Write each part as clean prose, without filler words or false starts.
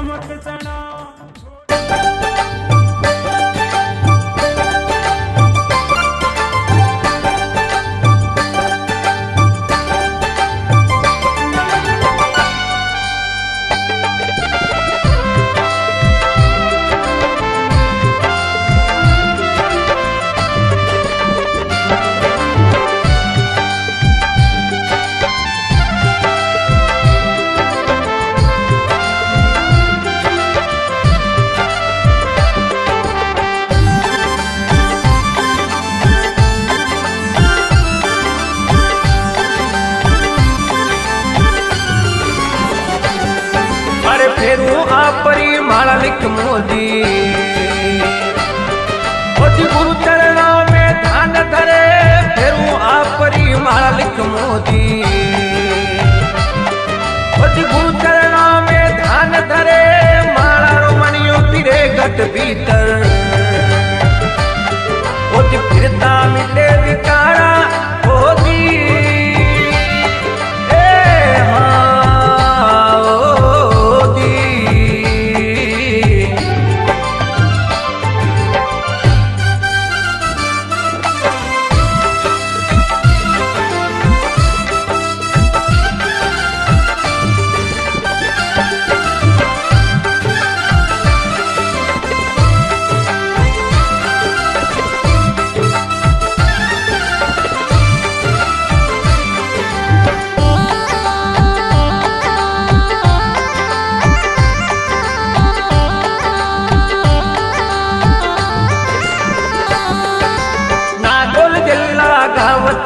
चमक चढ़ा। परी माला लिख मोदी गुरु चरणा में ध्यान धरे, फेरू आपरी माला लिख मोदी गुरु चरणा में ध्यान धरे, माला रोमनियो फिरे घट भीतर फिरता मिटे विकारा होदी।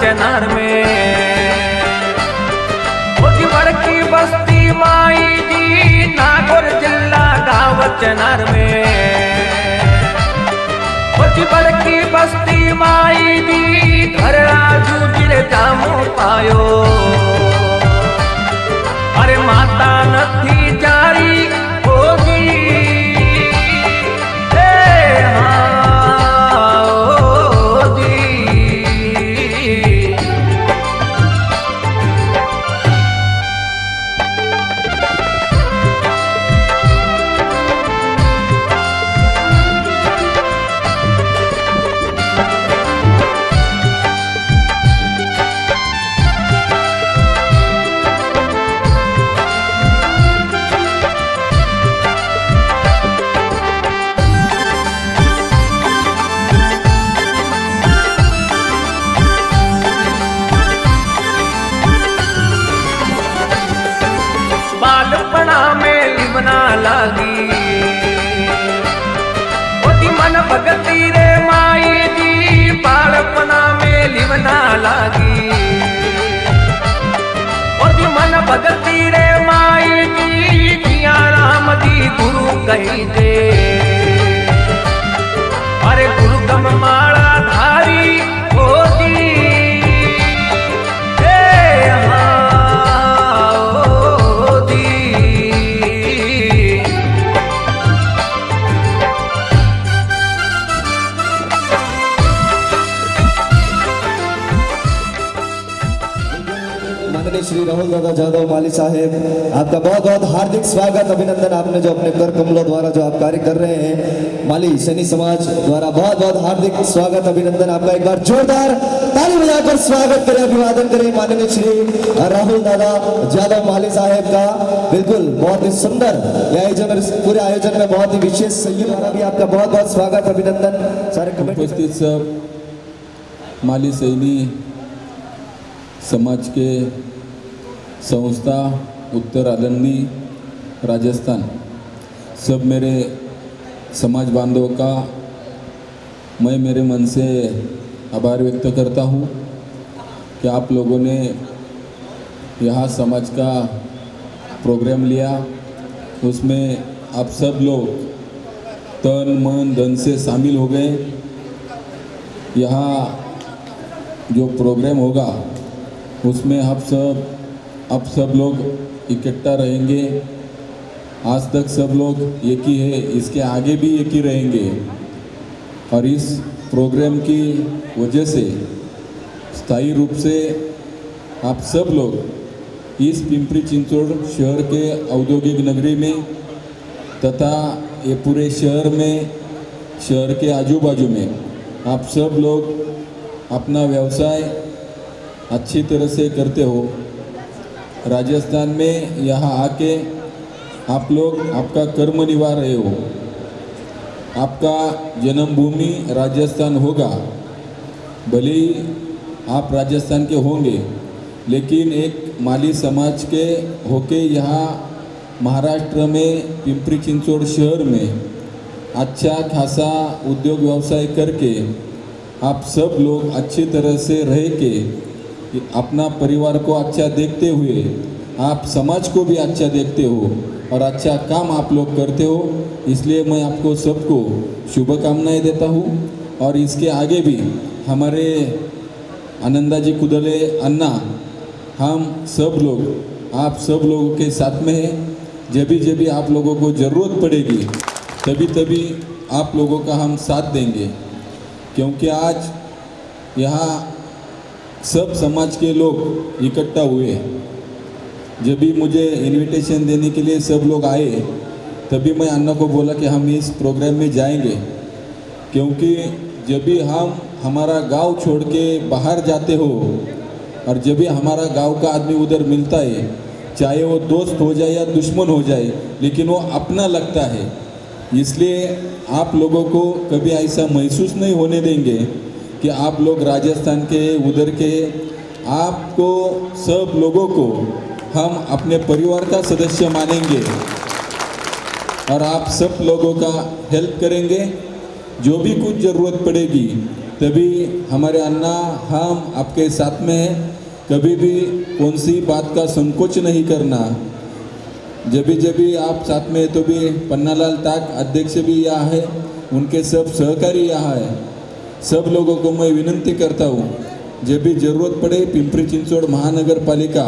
चनार में बड़की बस्ती माई जी, नागौर जिला गाँव चनार में बड़की बस्ती माई जी, घर राजू जिले जामो पायो। अरे माता नथी जारी होगी, लागी मन भगती रे माई जी, बालपना में लिवना लागी मन भगती रे माई जी, जिया राम जी गुरु कही दे। अरे गुरु कम माला धारी होती, श्री राहुल दादा जादव माली साहेब, आपका बहुत बहुत हार्दिक स्वागत अभिनंदन। आपने जो अपने कर कमलों द्वारा जो आप कार्य कर रहे हैं, माली सैनी समाज द्वारा बहुत बहुत हार्दिक स्वागत अभिनंदन आपका। एक बार जोरदार ताली बजाकर स्वागत करें, अभिवादन करें माननीय श्री राहुल दादा जादव माली साहेब का। बिल्कुल बहुत ही सुंदर आयोजन, पूरे आयोजन में बहुत ही विशेष सहयोग भी आपका बहुत बहुत स्वागत अभिनंदन। सारे उपस्थित सब माली सैनी समाज के संस्था उत्तर आदंडी राजस्थान, सब मेरे समाज बांधवों का मैं मेरे मन से आभार व्यक्त करता हूँ कि आप लोगों ने यहाँ समाज का प्रोग्राम लिया, उसमें आप सब लोग तन मन धन से शामिल हो गए। यहाँ जो प्रोग्राम होगा उसमें आप सब लोग इकट्ठा रहेंगे। आज तक सब लोग एक ही है, इसके आगे भी एक ही रहेंगे। और इस प्रोग्राम की वजह से स्थायी रूप से आप सब लोग इस पिंपरी चिंचवड़ शहर के औद्योगिक नगरी में तथा ये पूरे शहर में, शहर के आजू बाजू में आप सब लोग अपना व्यवसाय अच्छी तरह से करते हो। राजस्थान में यहाँ आके आप लोग आपका कर्म निभा रहे हो। आपका जन्मभूमि राजस्थान होगा, भले ही आप राजस्थान के होंगे, लेकिन एक माली समाज के होके यहाँ महाराष्ट्र में पिंपरी चिंचवड़ शहर में अच्छा खासा उद्योग व्यवसाय करके आप सब लोग अच्छी तरह से रह के अपना परिवार को अच्छा देखते हुए आप समाज को भी अच्छा देखते हो और अच्छा काम आप लोग करते हो। इसलिए मैं आपको सबको शुभकामनाएं देता हूँ। और इसके आगे भी हमारे आनंदाजी कुदले अन्ना, हम सब लोग आप सब लोगों के साथ में हैं। जब भी आप लोगों को ज़रूरत पड़ेगी तभी आप लोगों का हम साथ देंगे, क्योंकि आज यहाँ सब समाज के लोग इकट्ठा हुए। जब भी मुझे इनविटेशन देने के लिए सब लोग आए, तभी मैं अन्ना को बोला कि हम इस प्रोग्राम में जाएंगे, क्योंकि जब भी हम हमारा गांव छोड़ के बाहर जाते हो और जब भी हमारा गांव का आदमी उधर मिलता है, चाहे वो दोस्त हो जाए या दुश्मन हो जाए, लेकिन वो अपना लगता है। इसलिए आप लोगों को कभी ऐसा महसूस नहीं होने देंगे कि आप लोग राजस्थान के उधर के, आपको सब लोगों को हम अपने परिवार का सदस्य मानेंगे और आप सब लोगों का हेल्प करेंगे। जो भी कुछ ज़रूरत पड़ेगी तभी हमारे अन्ना, हम आपके साथ में हैं। कभी भी कौन सी बात का संकोच नहीं करना। जब भी आप साथ में, तो भी पन्नालाल ताक अध्यक्ष भी यहाँ है, उनके सब सहकारी यहाँ है। सब लोगों को मैं विनंती करता हूँ, जब भी ज़रूरत पड़े, पिंपरी चिंचवड़ महानगर पालिका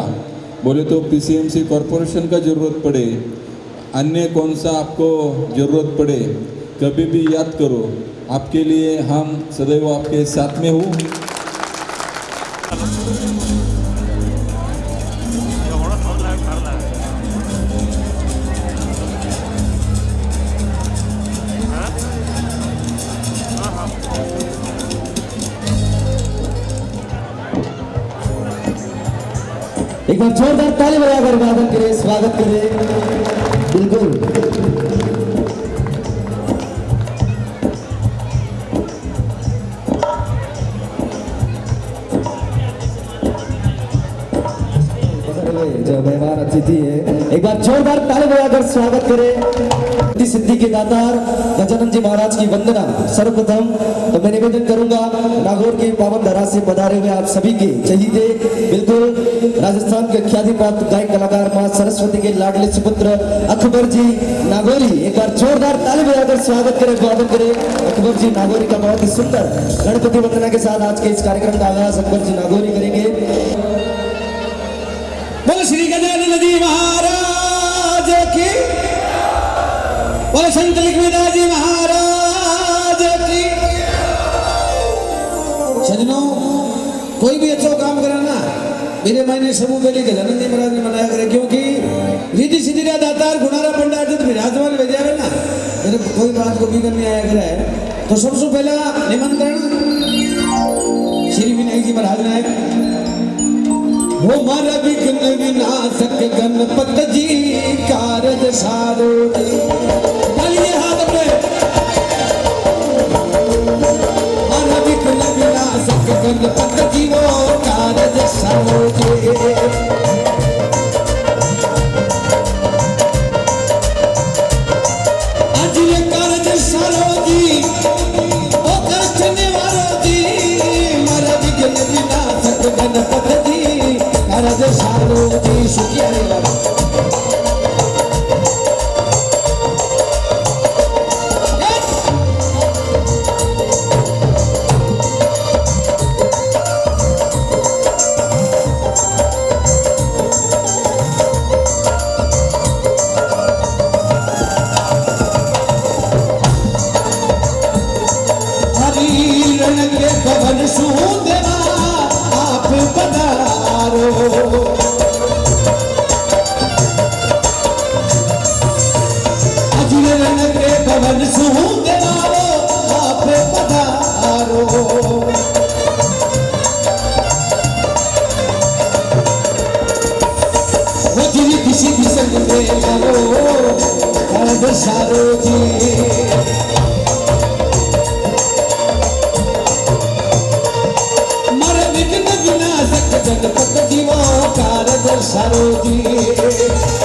बोले तो पीसीएमसी कॉरपोरेशन का ज़रूरत पड़े, अन्य कौन सा आपको ज़रूरत पड़े, कभी भी याद करो। आपके लिए हम सदैव आपके साथ में हूँ। एक बार जोरदार ताली बजाकर वादन करें, स्वागत करें। बिल्कुल जो मेहमान अतिथि है, एक बार जोरदार ताली बजाकर स्वागत करें। सिद्धि के दातार गजानन जी महाराज की वंदना। सर्वप्रथम तो मैं निवेदन करूंगा, नागौर के पावन धरा से पधारे हुए आप सभी के चहीते, बिल्कुल राजस्थान के ख्यातिप्राप्त गायक कलाकार मां सरस्वती के लाडले सुपुत्र अकबर जी नागौरी, एक बार जोरदार ताली बजाकर स्वागत करें, स्वागत करें। अकबर जी नागौरी का बहुत ही सुंदर गणपति वंदना के साथ आज के इस कार्यक्रम का आगाज अकबर जी नागौरी करेंगे। बोल श्री गजानन जी महाराज की, बोल संत लिखविदास जी महाराज की। सजनों, कोई भी अच्छा काम करना मेरे मायने समूह बेली गजानन जी महाराज ने मनाया करे, क्योंकि रिद्धि सिद्धि का दातार गुणारा पंडात विराजमान भेजावे ना, मेरे कोई बात को भी करने आया करे। तो सबसे पहला निमंत्रण श्री विनायक जी महाराज ने, वो मारा विघ्न विनाशक गणपत जी कारज सारो। डालिए हाथ पे। मारा विघ्न विनाशक गणपत जी वो कारज सारो जी। आज ये कारज सारो जी, ओ कष्ट निवारो जी। मारा विघ्न विनाशक गणपत जी कारज सारो जी। सुखिया रे बाबा। हरी रण के पवन सुदेवा आप पधारो। मन सू देवारो आपे पधारो वो जी किसी भी संग देवारो हर सारो जी मर विघ्न विनाशक जनपत जीवो कारद सारो जी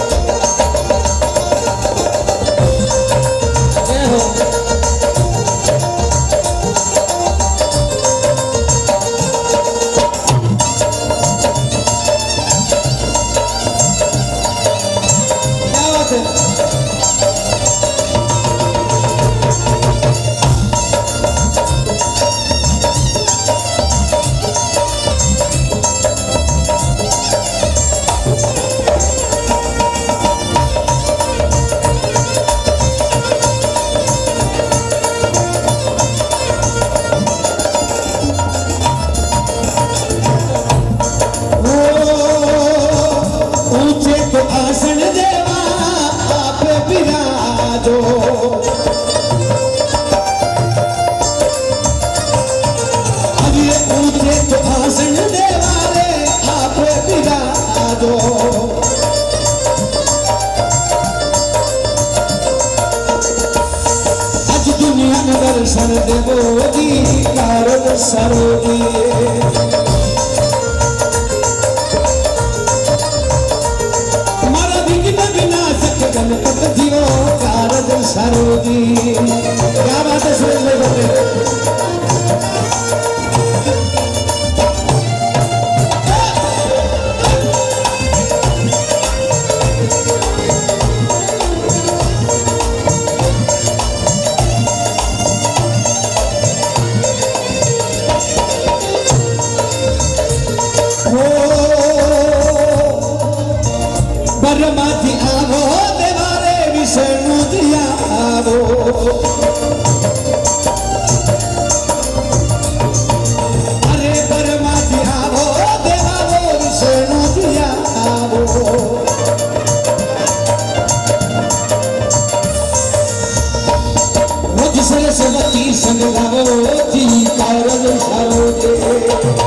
दर्शन देवो जी कारद सारो जी मारा विघ्न विनाशक गणपत जीवो कारद सारो जी क्या बात है सुरेश भाई बोले परमाति आवो देवारे विष्णु दिया आवो अरे परमाति आवो देवारो विष्णु दिया आवो वो सरस्वती संग गावो जी कारद सारो जी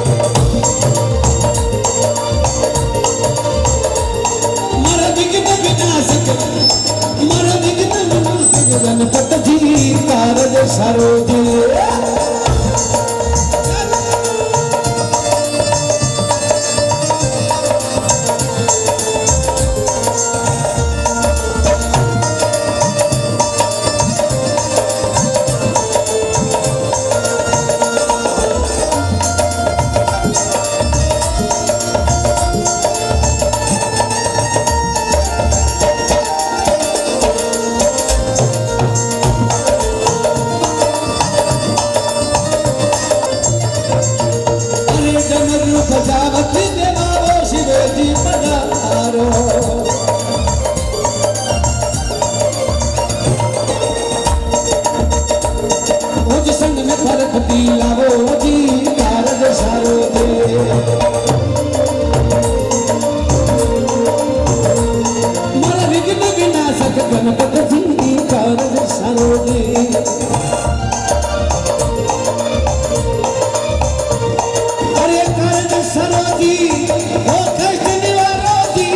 गणपत जी कारज सारो जी प्रजापति देवारो शिवे जी पधारो ओज संग में फरकती लावो जी कारज सारो दे मर विघ्न विनाशक गणपत जी कारज सारो दे सरोजी ओ कष्ट निवारो जी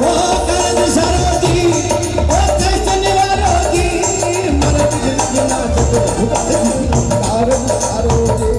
ओ कारज सरोजी ओ कष्ट निवारो जी मर विघ्न विनाशक कारज सारो जी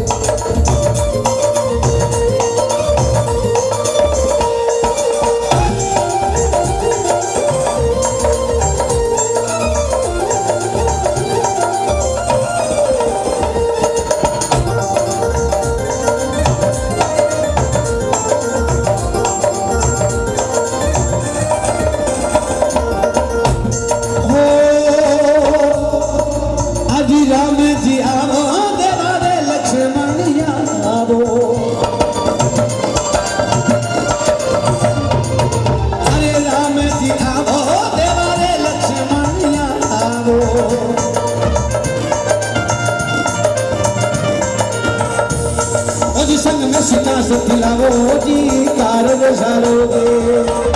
संग में सीता से खिलावो जी कारज सारो दे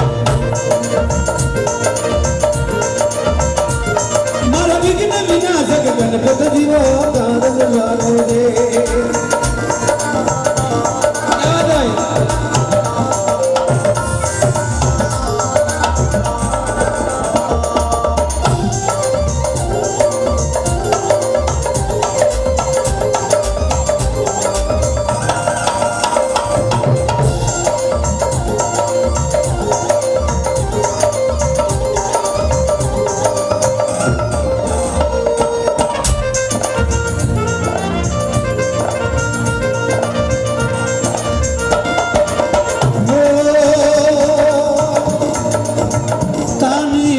मारा विघ्न विनाशक गणपत जीवो कारज लालो रे याद आई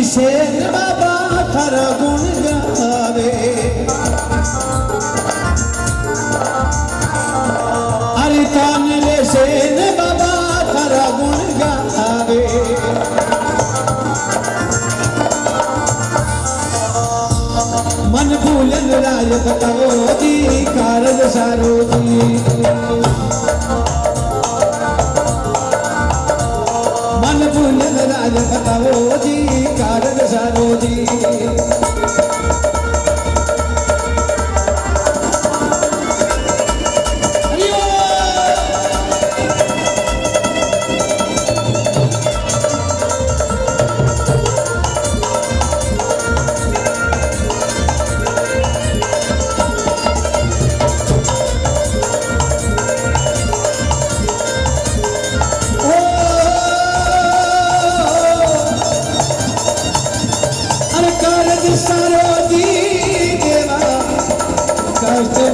शेर बाबा थारा गुण गावे अरे तानले शेर बाबा थारा गुण गावे मन भूलन राज बताओ जी कारज सारो जी मन भूलन राज बताओ जी कारज सारो जी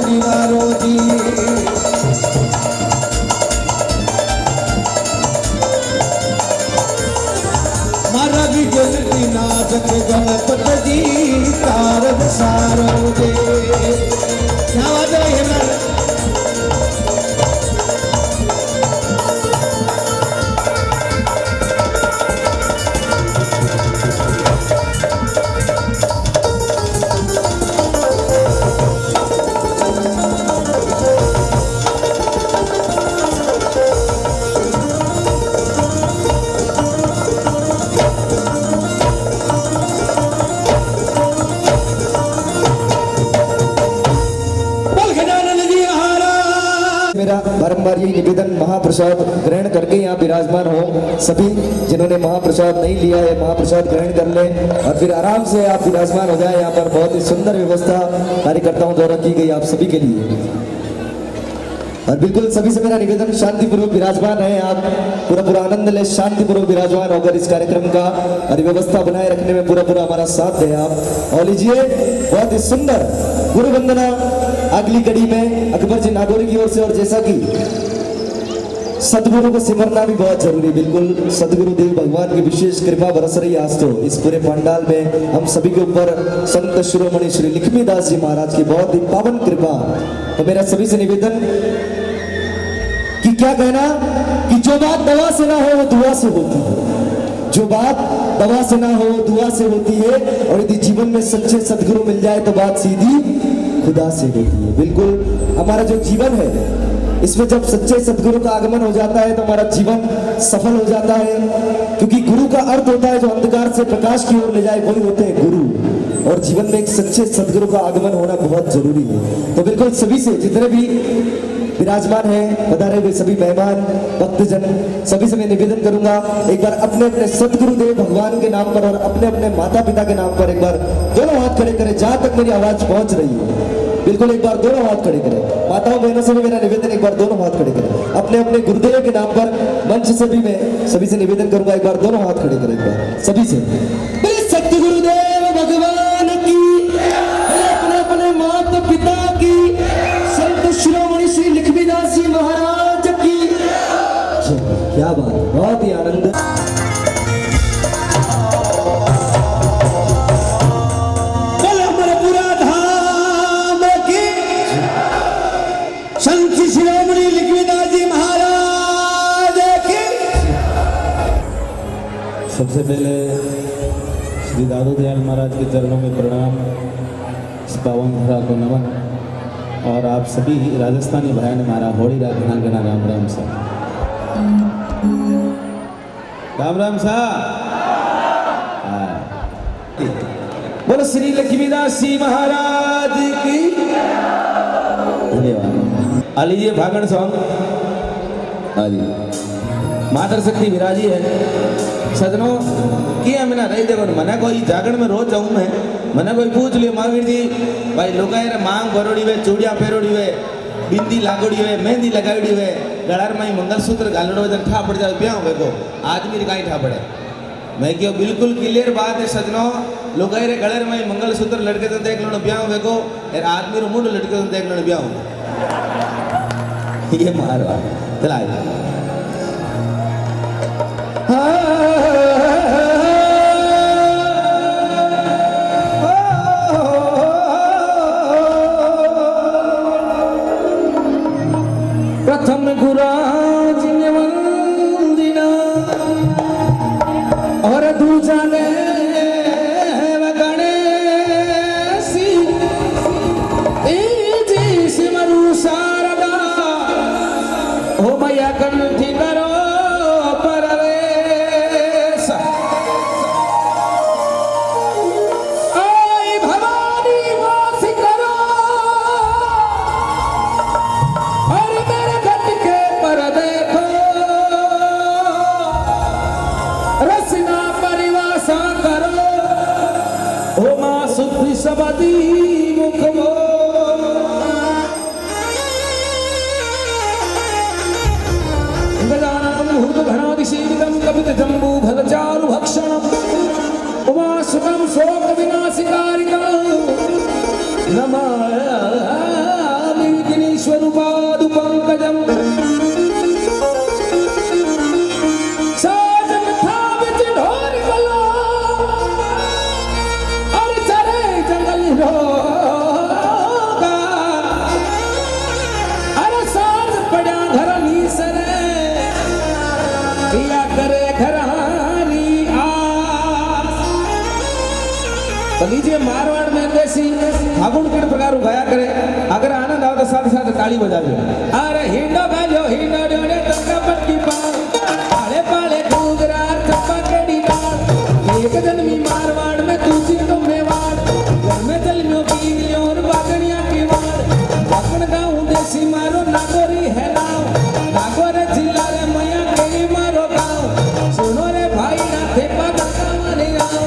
निवारो जी मारा भी गणपति नाचक गणपत जी कारज सारो जे क्या बात है मेरा बारंबार यही निवेदन महाप्रसाद ग्रहण करके यहाँ विराजमान हो सभी जिन्होंने महाप्रसाद नहीं लिया है महाप्रसाद ग्रहण कर ले और फिर आराम से आप विराजमान हो जाए। यहाँ पर बहुत ही सुंदर व्यवस्था कार्यकर्ताओं द्वारा की गई आप सभी के लिए और बिल्कुल सभी से मेरा निवेदन शांतिपूर्वक विराजमान है। आप पूरा आनंद ले शांतिपूर्वक विराजमान होकर इस कार्यक्रम का और व्यवस्था बनाए रखने में पूरा हमारा साथ दें आप। और लीजिए बहुत ही सुंदर गुरु वंदना अगली कड़ी में अकबर जी नागौरी की ओर से। और जैसा कि सदगुरु को सिमरना भी बहुत जरूरी, बिल्कुल सदगुरु देव भगवान की विशेष कृपा बरस रही है आज तो इस पूरे पंडाल में हम सभी के ऊपर संत शिरोमणि श्री लक्ष्मीदास जी महाराज की बहुत ही पावन कृपा। तो मेरा सभी से निवेदन कि क्या कहना कि जो बात दवा से ना हो वो दुआ से होती है, जो बात दवा से ना हो दुआ से होती है और यदि जीवन में सच्चे सदगुरु मिल जाए तो बात सीधी खुदा से होती है। बिल्कुल हमारा जो जीवन है इसमें जब सच्चे सदगुरु का आगमन हो जाता है तो हमारा जीवन सफल हो जाता है, क्योंकि गुरु का अर्थ होता है जो अंधकार से प्रकाश की ओर ले जाए, वही होते हैं गुरु। और जीवन में एक सच्चे सदगुरु का आगमन होना बहुत जरूरी है। तो बिल्कुल सभी से जितने भी विराजमान है पधारे हुए सभी मेहमान भक्तजन सभी से मैं निवेदन करूंगा एक बार अपने अपने सदगुरु देव भगवान के नाम पर और अपने अपने माता पिता के नाम पर एक बार दोनों हाथ खड़े करें जहां तक मेरी आवाज पहुंच रही है। बिल्कुल एक बार दोनों हाथ खड़े करें। माताओं बहनों से भी मेरा निवेदन एक बार दोनों हाथ खड़े करें अपने अपने गुरुदेव के नाम पर। मंच से भी मैं सभी से निवेदन करूंगा एक बार दोनों हाथ खड़े करें एक बार सभी से। सत्य गुरुदेव भगवान की अपने अपने माता पिता की संत शिरोमणि श्री लक्ष्मीदास जी महाराज की। क्या बात, बहुत ही आनंद। संत शिरोमणि लक्ष्मीदास जी महाराज की। सबसे पहले श्री दादू दयाल महाराज के चरणों में प्रणाम, इस पावन धरा को नमन। और आप सभी राजस्थानी भाई ने हमारा होली रात गणा राम राम सा, राम राम सा। बोलो श्री लक्ष्मीदास जी महाराज की धन्यवाद। आ लीजिए फागण सॉन्ग। हाँ जी, मातर शक्ति विराजी है सजनों। किया मैंने रही देखो मना कोई जागरण में रोज जाऊं मैं, मना कोई पूछ लियो महावीर जी भाई लोग मांग भरोड़ी हुए, चूड़िया पेरोड़ी हुए, बिंदी लागोड़ी हुए, मेहंदी लगाड़ी हुए, गलार में मंगलसूत्र गालोड़ो जन ठा पड़ जाए ब्याह हुए को आदमी कहीं ठा पड़े। मैं क्यों बिल्कुल क्लियर बात है सजनों। लोग गलर में मंगलसूत्र लड़के तो देख लो ब्याह हुए को, यार आदमी रो मुंड लड़के तो देख लो ब्याह हो। ये मारवा चला प्रथम गुराज ने वंदिना और दूजा ने गणेशी जी सिमरु शारदा हो मैया कंठी करो परवेश। आई भवानी वास करो और मेरे घट के पर देखो रसना परिवासा करो ओ मां शुद्धि सबदी मुख वो। गजाननं भूतगणाधिसेवितं कपितजम्बू फलचारु भक्षणम् उमासुतं शोकविनाशिकारिकं नमामि विघ्नेश्वरपादुपङ्कजम्। साजन था बिच ढोर बलो और चरे जंगल रोगा, अरे साज पड़ा घर नीसरे किया करे घरानी आस। तो लीजिए मारवाड़ में देसी फागुन किन प्रकार गाया करे, अगर आनंद आओ तो साथ साथ ताली बजा दो। अरे हिंडो गाजो हिंडो डोडे तक्का पट्टी पाल पाले पाले डूगरा थप्पा केड़ी डाल एक जन्मी मारवाड़ में तू चिंतो मेवाड़ घर में जलमियो पीलियो और बागड़िया की वाड़ बागड़ गाँव देसी मारो नागोरी है नाव नागोरे जिला रे मैया केड़ी मारो गाँव सुनो रे भाई ना थे पागड़ कावरे गाँव।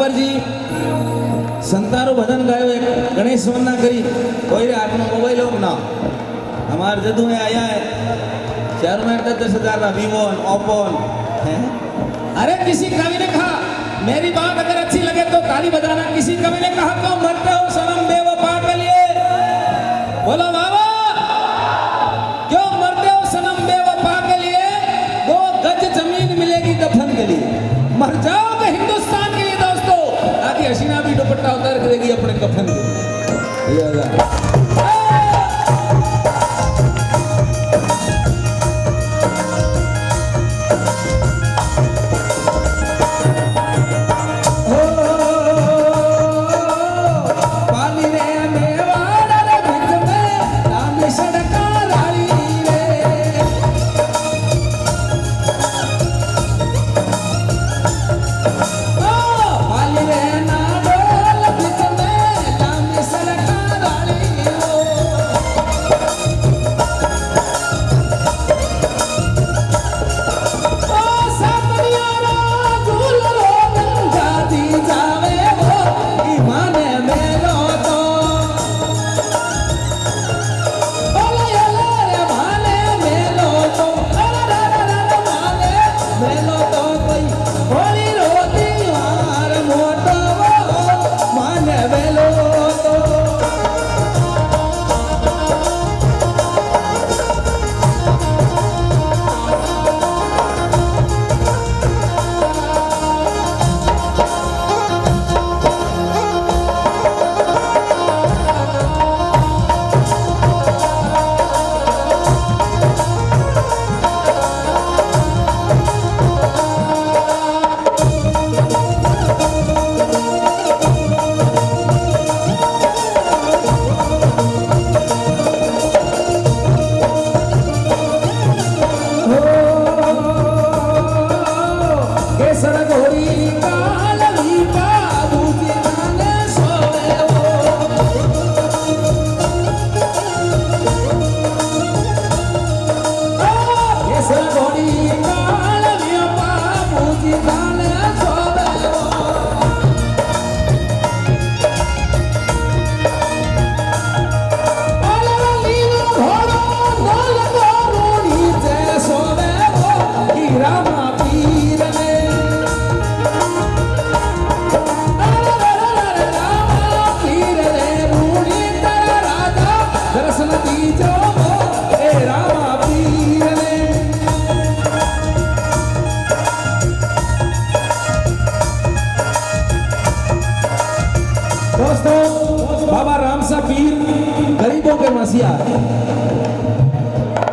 अकबर जी संतारो भजन गायो एक गणेश वंदना करी कोई रे हाथ में मोबाइल हो ना हमारे जदू में आया है शहर में 10,000 का वीवो ओप्पो है। अरे किसी कवि ने कहा मेरी बात अगर अच्छी लगे तो ताली बजाना। किसी कवि ने कहा क्यों मरते हो सनम बेवफा के लिए। बोलो बाबा क्यों मरते हो सनम बेवफा के लिए। 2 गज जमीन मिलेगी दफन के लिए। मर जाओगे हिंदुस्तान के लिए दोस्तों। आगे हसीना भी दुपट्टा उतार देगी अपने कफन के लिए। ये होगा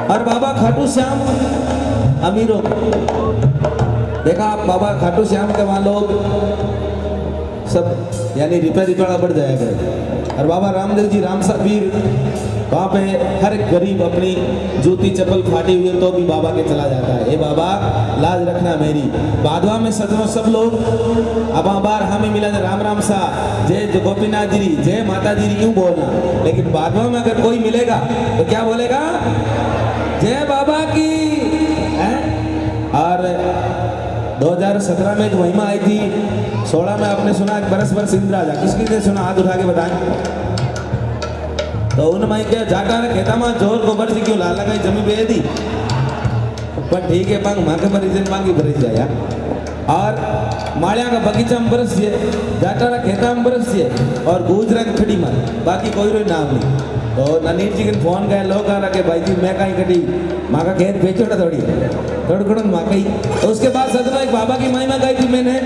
और बाबा खाटू श्याम अमीरों देखा आप बाबा खाटू श्याम के वहाँ लोग सब यानी रिपेड़ा बढ़ जाएगा। और बाबा रामदेव जी रामसा पीर वहाँ पे हर गरीब अपनी जूती चप्पल फाटी हुई है तो भी बाबा के चला जाता है। ये बाबा लाज रखना मेरी बाधवा में सजनो सब लोग अब बार हमें मिला राम राम सा जय गोपीनाथ जी जय माता जी यूं बोलना। लेकिन बाधवा में अगर कोई मिलेगा तो क्या बोलेगा जय बाबा की है? और 2017 में एक महिमा आई थी 16 में आपने सुना बरस बरस इंद्राजा किसकी ने सुना हाथ उठा के बताएं। तो उन माई के जाटा ने कहता मां जोर को बरसी क्यों ला लगाई जमी पे दी पर ठीक है पांग मां के मरीजन मांगी भरी जाया। और माड़िया का बगीचा में बरस दिए जाटा ना खेता में बरस दिए और गुजरा की खड़ी मार बाकी कोई रोई नाम नहीं। तो ननीर जी के फोन गए लोग आ रहा के भाई जी मैं कहीं कटी माँ का खेत बेचो ना थोड़ी माँ कही। तो उसके बाद सदमा एक बाबा की महिमा गाई थी मैंने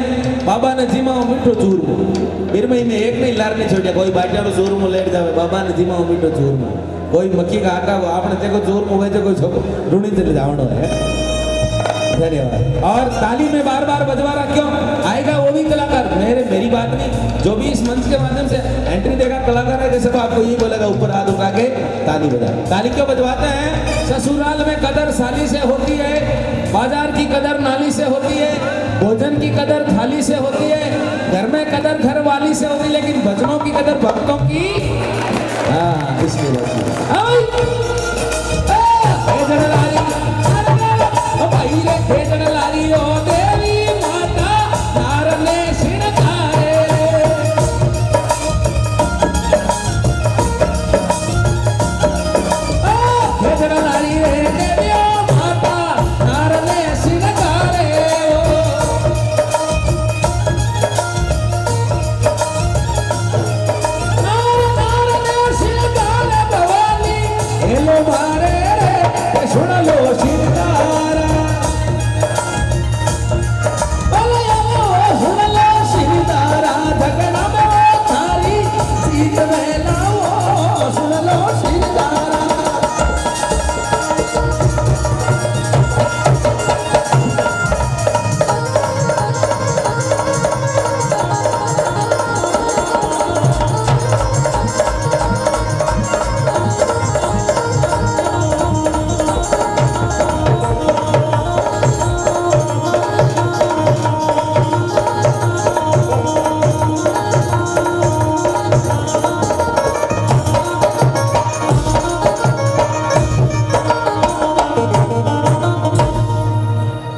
बाबा ने जीमा मिठो चूर फिर महीने एक नहीं लार नहीं छोड़ा कोई बाटिया चूर में लेट जावे बाबा ने जीमा मिठो चूर में कोई मक्की का आटा आपने देखो चूर में हुए कोई ढूंढी चले जावड़ो है। धन्यवाद। और ताली में बार बार बजवाना क्यों आएगा वो भी कलाकार मेरी बात नहीं जो भी इस मंच के माध्यम से एंट्री देगा कलाकार है जैसे आपको ये बोलेगा ऊपर हाथ उठा के ताली बजा। ताली क्यों बजवाते हैं ससुराल में कदर साली से होती है बाजार की कदर नाली से होती है भोजन की कदर थाली से होती है घर में कदर घर वाली से होती है लेकिन भजनों की कदर भक्तों की इसलिए भाई रे खेतन लारी ओ देवी माता नारने सिर धारे मारे रे सुन लो सिरदारा सुन लो सिरदारा झगड़ा में थारी सीट में लाओ सुन लो सिरदारा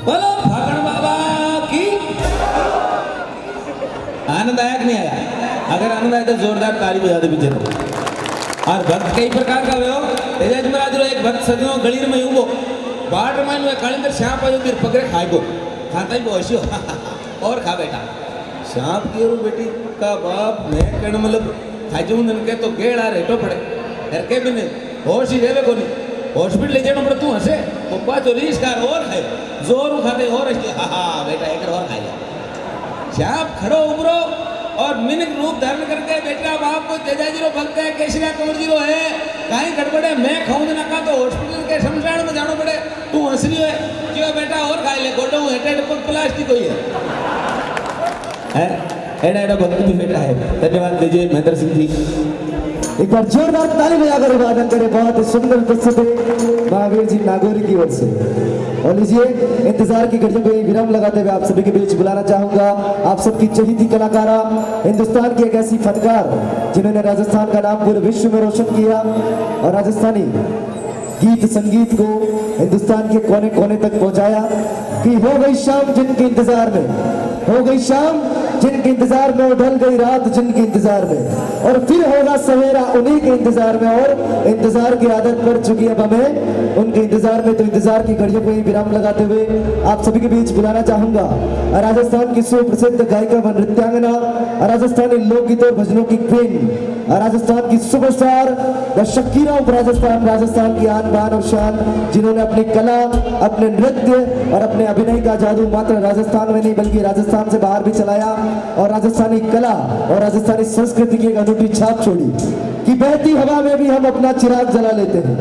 बोलो फागण बाबा की आनंद आया कि नहीं आया? अगर आनंद आया तो जोरदार ताली बजा दे पीछे और भक्त कई प्रकार का हो तेज महाराज रो एक भक्त सजनो गलीर में यूं बाट मान में कालिंदर श्याम पायो फिर पकड़े खाएगो खाता ही बोशियो और खा बेटा श्याम की रो बेटी का बाप मैं कण मतलब खाजू नन के तो गेड़ा रेटो पड़े हर के बिन होश ही रेवे कोनी हॉस्पिटल ले जाना पड़े तू हंसे पप्पा तो रीस कार और खाए जोर खाते और हाँ बेटा एक और खाएगा श्याम खड़ो उबरो और मिनक रूप धारण करके बेटा बाप को तेजाजी रो भक्त है केशरिया कंवर जी रो है काई गड़बड़े मैं खाऊं ना का तो हॉस्पिटल के शमशान में जानो पड़े तू हंस रही है क्यों बेटा और खाए ले गोडो हेटेड पर प्लास्टिक होई है एड़ा एड़ा भक्त भी बेटा है धन्यवाद दीजिए महेंद्र सिंह जी एक बार जोरदार ताली बजाकर अभिवादन करें बहुत ही सुंदर उपस्थिति महावीर जी नागौरी की ओर से। और लीजिए इंतजार की घड़ियों को विराम लगाते हुए आप सभी के बीच बुलाना चाहूंगा आप सबकी चहेती कलाकारा हिंदुस्तान की एक ऐसी फनकार जिन्होंने राजस्थान का नाम पूरे विश्व में रोशन किया और राजस्थानी गीत संगीत को हिंदुस्तान के कोने कोने तक पहुंचाया कि हो गई शाम जिनके इंतजार में हो गई शाम जिनके इंतजार में ढल गई रात जिनके इंतजार में और फिर होगा सवेरा उन्हीं के इंतजार में और इंतजार की आदत पड़ चुकी है अब हमें उनके इंतजार में तो इंतजार की घड़ियों को ही विराम लगाते हुए आप सभी के बीच बुलाना चाहूंगा राजस्थान की सुप्रसिद्ध गायिका व नृत्यांगना राजस्थानी लोकगीतों और भजनों की क्वीन राजस्थान की superstar the Shakira of Rajasthan की आन बान और शान जिन्होंने अपनी कला अपने नृत्य और अपने अभिनय का जादू मात्र राजस्थान में नहीं बल्कि राजस्थान से बाहर भी चलाया और राजस्थानी कला और राजस्थानी संस्कृति की एक अनूठी छाप छोड़ी कि बहती हवा में भी हम अपना चिराग जला लेते हैं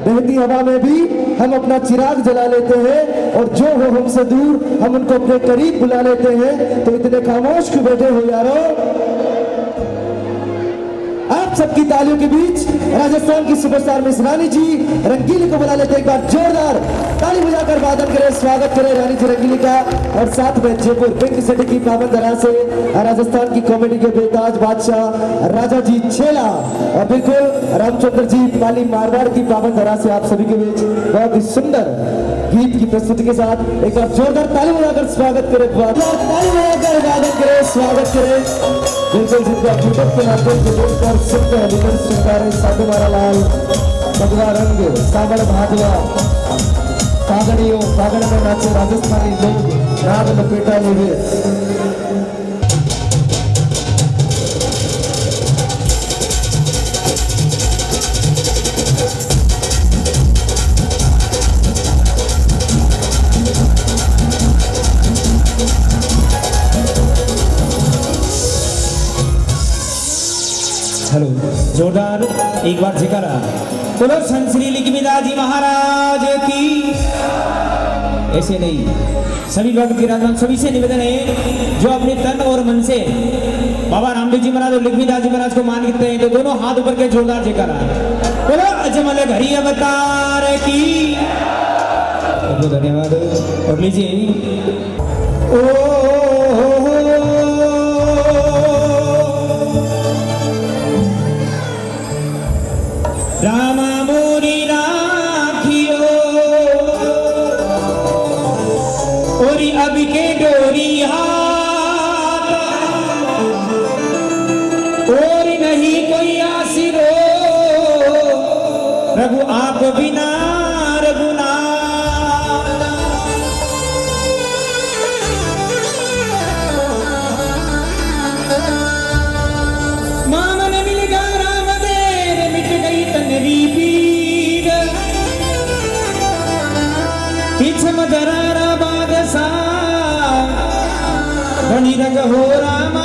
बहती हवा में भी हम अपना चिराग जला लेते हैं और जो हो हमसे दूर हम उनको अपने करीब बुला लेते हैं तो इतने खामोश क्यों बैठे हो यारो आप सबकी तालियों के बीच राजस्थान की सुपरस्टार मिस रानी जी रंगीली को बुला लेते हैं एक बार जोरदार ताली बजाकर वादन करें स्वागत करें रानी जी रंगीली का और साथ में जयपुर पिंक सिटी की पावन धरा से राजस्थान की कॉमेडी के बेताज बादशाह राजा जी छेला और बिल्कुल रामचंद्र जी पाली मारवाड़ की पावन धरा से आप सभी के बीच बहुत ही सुंदर गीत की प्रस्तुति के साथ एक बार जोरदार ताली बजाकर स्वागत करें ताली बजाकर वादन करें स्वागत करें बिल्कुल जिनका यूट्यूब के माध्यम से देखकर सुनते हैं लेकिन सुनकर साधु मारा लाल भगवा रंग सागर भाजवा फागड़ियों फागड़ में नाचे राजस्थानी लोग नाद लपेटा हुए हेलो जोरदार एक बार जिक्र बोलो संत श्री लिखमीदास जी महाराज की ऐसे नहीं सभी भक्त विराजमान सभी से निवेदन है जो अपने तन और मन से बाबा रामदेव जी महाराज और लिखमीदास जी महाराज को मानते हैं तो दोनों हाथ ऊपर के जोरदार जिक्र बोलो अजमल घड़ी अवतार की धन्यवाद और लीजिए रामा मोरी राखियो ओरी अब के डोरी हाथ और नहीं कोई आसिरो रघु आप बिना मामन मिल गया राम देर मिट गई तनवी पीर पीछे मदरारा बादशाह बनी रंग हो रामा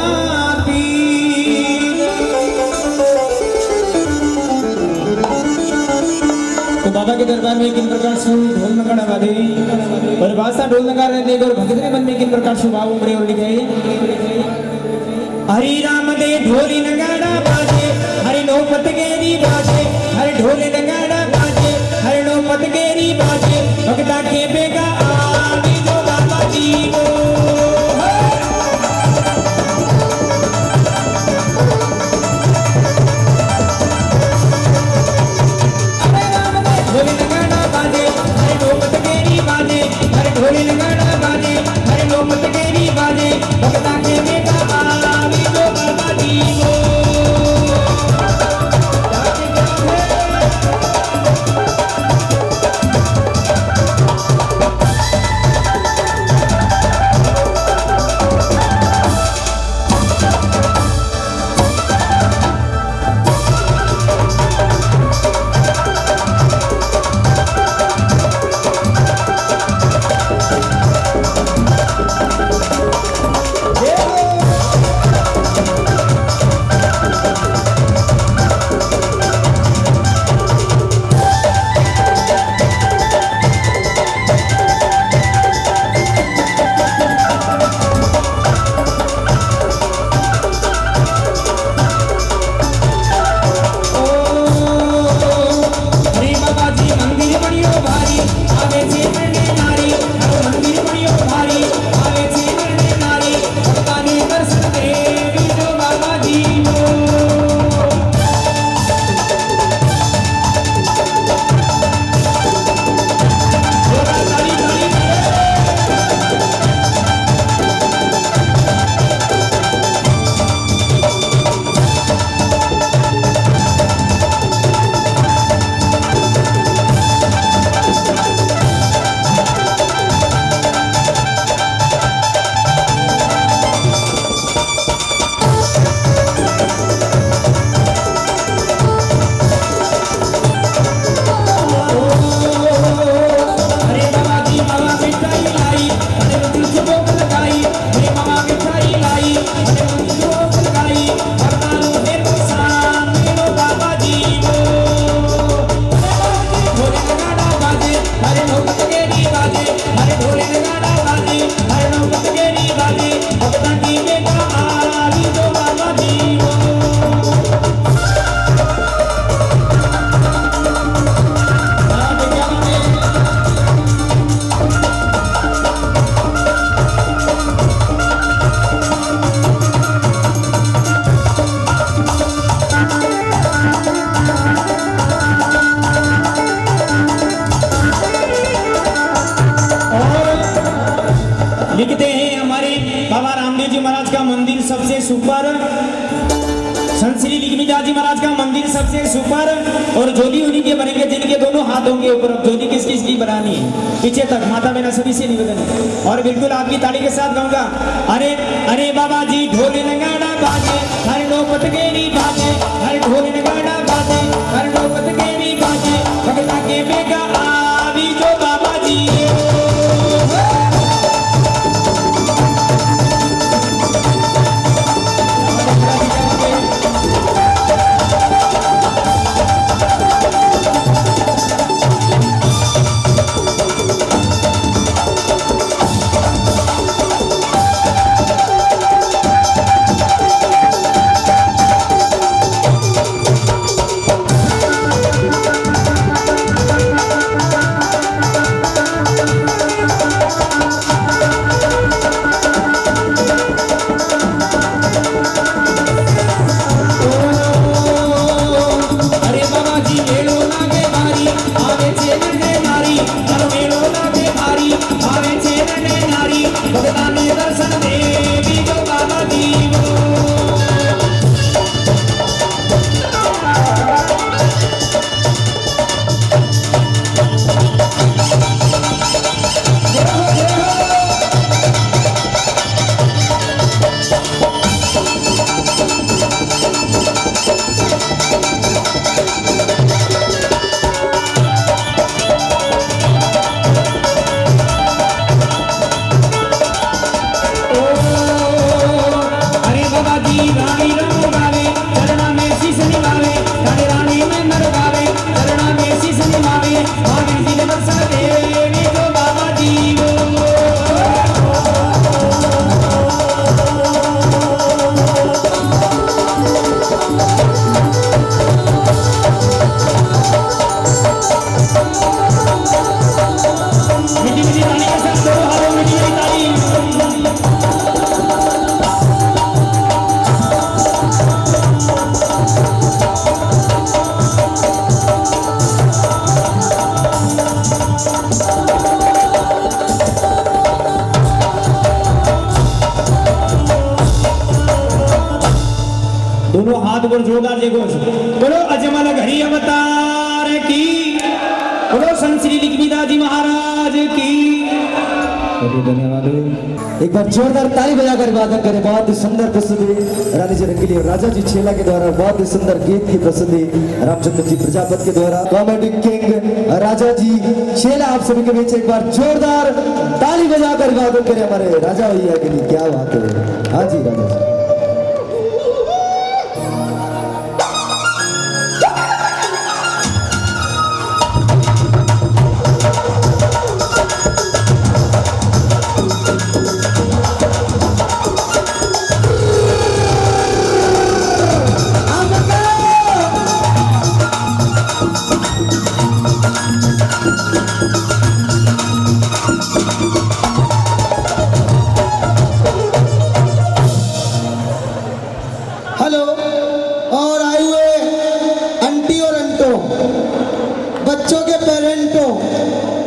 तो बाबा के दरबार में किन प्रकार से ढोल नगाड़ा बाजे और बादशाह ढोल नगाड़ा देख और भगत ने मन में किन प्रकार से भाव उमड़े और लिखे हरि राम दे ढोली नगाड़ा बाजे हरि नो पतगेरी बाजे हरि ढोली नगाड़ा बाजे हरि नो पतगेरी बाजे भगता के बेगा आनी जो बाबा जी वो ढोली नगाड़ा बाजे हरि नो पतगेरी बाजे हरि ढोली नगाड़ा बाजे हरि नो पतगेरी बाजे भगता के बेगा आनी जो बाबा जी वो लिखते हैं हमारे बाबा रामदेव जी महाराज का मंदिर सबसे सुपर, संत श्री लिंगमिदास जी महाराज का मंदिर सबसे सुपर, और झोली उन्हीं के बनेंगे जिनके दोनों हाथ होंगे ऊपर। अब झोली किस किस की बनानी है पीछे तक, माता बहना सभी से निवेदन है और बिल्कुल आपकी ताली के साथ गाऊंगा। अरे अरे बाबा जी ढोली नगाड़ा बाजे हर नो पतगेरी बाजे हर ढोली नगाड़ा बाजे हर नो पतगेरी बाजे भगता के बेगा आवी जो बाबा जी बोलो जोरदार जय घोष। बोलो अजमल घड़ी अवतार की, बोलो संत श्री लिखमीदास जी महाराज की। धन्यवाद। एक बार जोरदार ताली बजाकर वादन करें। बहुत ही सुंदर प्रस्तुति रानी जी रंगीली और राजा जी छेला के द्वारा बहुत ही सुंदर गीत की प्रस्तुति रामचंद्र जी प्रजापति के द्वारा कॉमेडी किंग राजा जी छेला आप सभी के बीच एक बार जोरदार ताली बजाकर वादन करें हमारे राजा भैया के लिए। क्या बात है। हाँ जी राजा जी। हेलो और आए हुए आंटी और अंटो, बच्चों के पेरेंटो,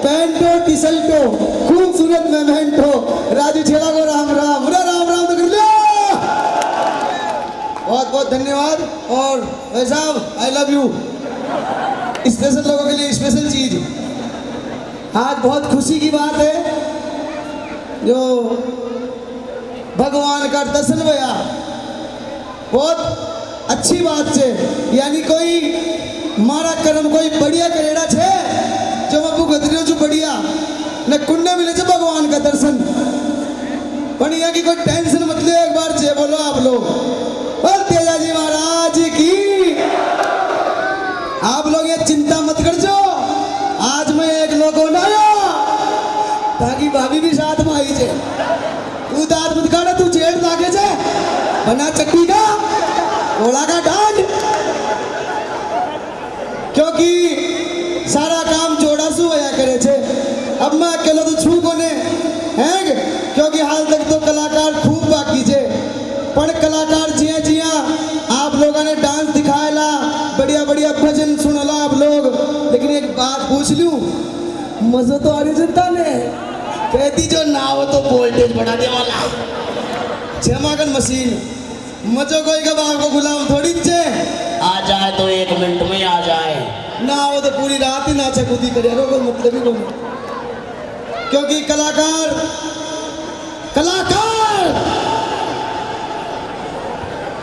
पेंटो टिसल्टो, खूबसूरत मेमेंटो, राजू छेला को राम राम, बोला राम राम तो कर लो। बहुत बहुत धन्यवाद। और भाई साहब आई लव यू। स्पेशल लोगों के लिए स्पेशल चीज। आज बहुत खुशी की बात है जो भगवान का दर्शन भया, बहुत अच्छी बात है। यानी कोई मारा कर्म कोई बढ़िया करेड़ा छे जो मैं भुगत रही हूँ जो बढ़िया न कुंडे मिले छे भगवान का दर्शन। बढ़िया की कोई टेंशन मत ले, एक बार जय बोलो आप लोग। और तेजा जी महाराज की। आप लोग ये चिंता मत कर जो, आज मैं एक लोगों ना ताकि भाभी भी साथ में आई छे। तू दांत मत काढ़े, तू जेठ लागे छे बना चक्की का ओला का डांड, क्योंकि सारा काम जोड़ा सु होया करे छे। अब मैं अकेला तो छू कोने हैं, क्योंकि हाल तक तो कलाकार खूब बाकी छे। पण कलाकार जिया जिया आप लोगों ने डांस दिखाएला, बढ़िया बढ़िया भजन सुनला आप लोग। लेकिन एक बात पूछ लूं, मजा तो आ रही जनता ने कहती जो ना हो तो वोल्टेज बढ़ा दे वाला छमागन मशीन। मजो कोई का बाप को गुलाम थोड़ी चे आ जाए तो 1 मिनट में आ जाए, ना हो तो पूरी रात ही नाचा कूदी करेगा, कोई मतलब ही नहीं। क्योंकि कलाकार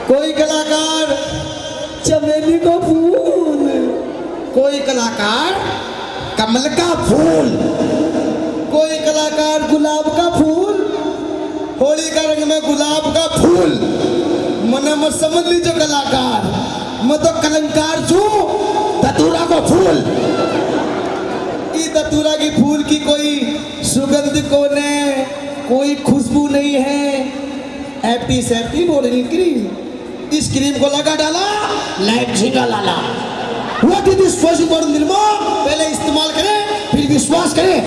कोई कलाकार चमेली का फूल, कोई कलाकार कमल का फूल, कोई कलाकार गुलाब का फूल, होली का रंग में गुलाब का फूल। मने मत समझ लीजिए कलाकार, मैं तो कलंकार छू धतूरा को फूल। ई धतूरा की फूल की कोई सुगंध को ने कोई खुशबू नहीं है। एप्टी सेप्टी बोलनी क्रीम, इस क्रीम को लगा डाला लाइट झिंगा लाला। What is this possible Nirma, पहले इस्तेमाल करें फिर विश्वास करें।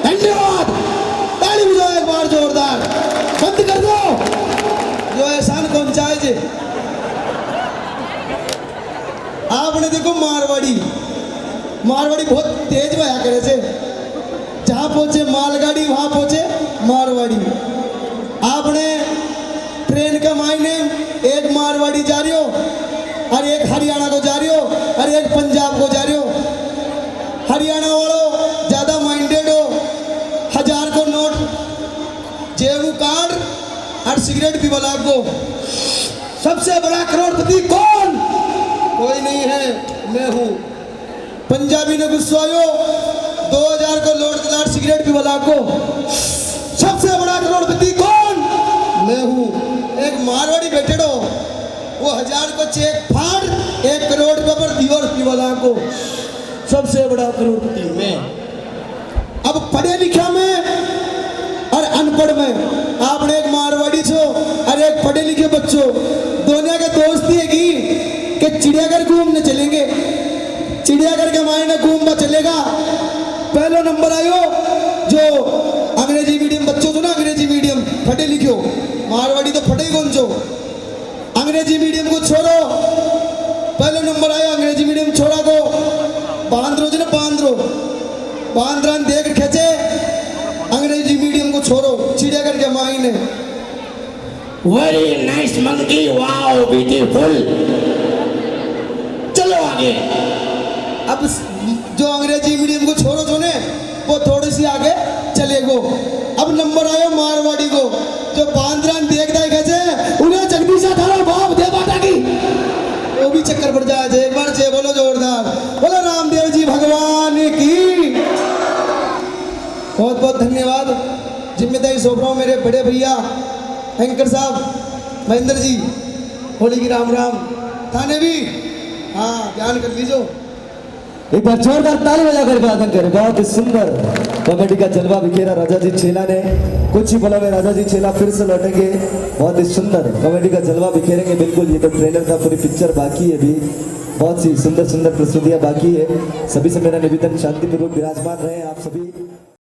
धन्यवाद। ताली बजाओ एक बार जोरदार। बंद कर दो जो एहसान पहुंचाए जे। आपने देखो मारवाड़ी बहुत तेज बया करे से, जहां पहुंचे मालगाड़ी वहां पहुंचे मारवाड़ी। आपने ट्रेन के मायने एक मारवाड़ी जा रही हो और एक हरियाणा को जा रही हो और एक पंजाब को जा रही हो। हरियाणा वालों ज्यादा माइंडेड हो, 1000 को नोट जेबू कार्ड और सिगरेट भी बला को। सबसे बड़ा करोड़पति कौन? कोई नहीं है, मैं हूं। पंजाबी ने गुस्सा आयो 2000 को लोड दिला सिगरेट भी बला को। सबसे बड़ा करोड़पति कौन? मैं हूं। एक मारवाड़ी बैठे हो, वो 1000 को चेक फाड़ 1 करोड़ पर दिवर पीवाला को। सबसे बड़ा करोड़पति मैं। अब पढ़े लिखा में और अनपढ़ में आपने एक मारवाड़ी छो और एक पढ़े लिखे बच्चों दोनों के दोस्ती है कि चिड़ियाघर घूमने चलेंगे। चिड़ियाघर के मायने घूमना चलेगा। पहला नंबर आयो जो अंग्रेजी मीडियम बच्चों तो ना, अंग्रेजी मीडियम पढ़े लिखे हो, मारवाड़ी तो पढ़े कौन जो। अंग्रेजी मीडियम को छोड़ो, पहला नंबर आयो अंग्रेजी मीडियम छोड़ा को बांद्रो जो ना, बांद्रान देख खेचे अंग्रेजी मीडियम को छोड़ो। चिड़ियाघर के मायने very nice monkey, wow beautiful. चलो आगे। अब जो अंग्रेजी मीडियम को छोड़ो जो ने वो थोड़ी सी आगे चले गो। अब नंबर आयो मारवाड़ी को, जो बांद्रान देखता है कैसे उन्हें जगदीशा थारा बाप दे बाटा की वो भी चक्कर पड़ जाए। एक बार जय बोलो जोरदार, बोलो रामदेव जी भगवान की। बहुत बहुत धन्यवाद। जिम्मेदारी सौंप रहा हूँ मेरे बड़े भैया एंकर साहब महेंद्र जी। होली की राम राम। थाने भी हाँ ध्यान कर लीजिए। एक बार जोरदार ताली बजाकर अभिवादन करें। बहुत ही सुंदर कॉमेडी का जलवा बिखेरा राजा जी छेला ने। कुछ ही पलों में राजा जी छेला फिर से लौटेंगे। बहुत ही सुंदर कॉमेडी का जलवा बिखेरेंगे। बिल्कुल ये तो ट्रेलर था, पूरी पिक्चर बाकी है अभी। बहुत सी सुंदर सुंदर प्रस्तुतियां बाकी है। सभी से मेरा निवेदन शांतिपूर्वक विराजमान रहे आप सभी।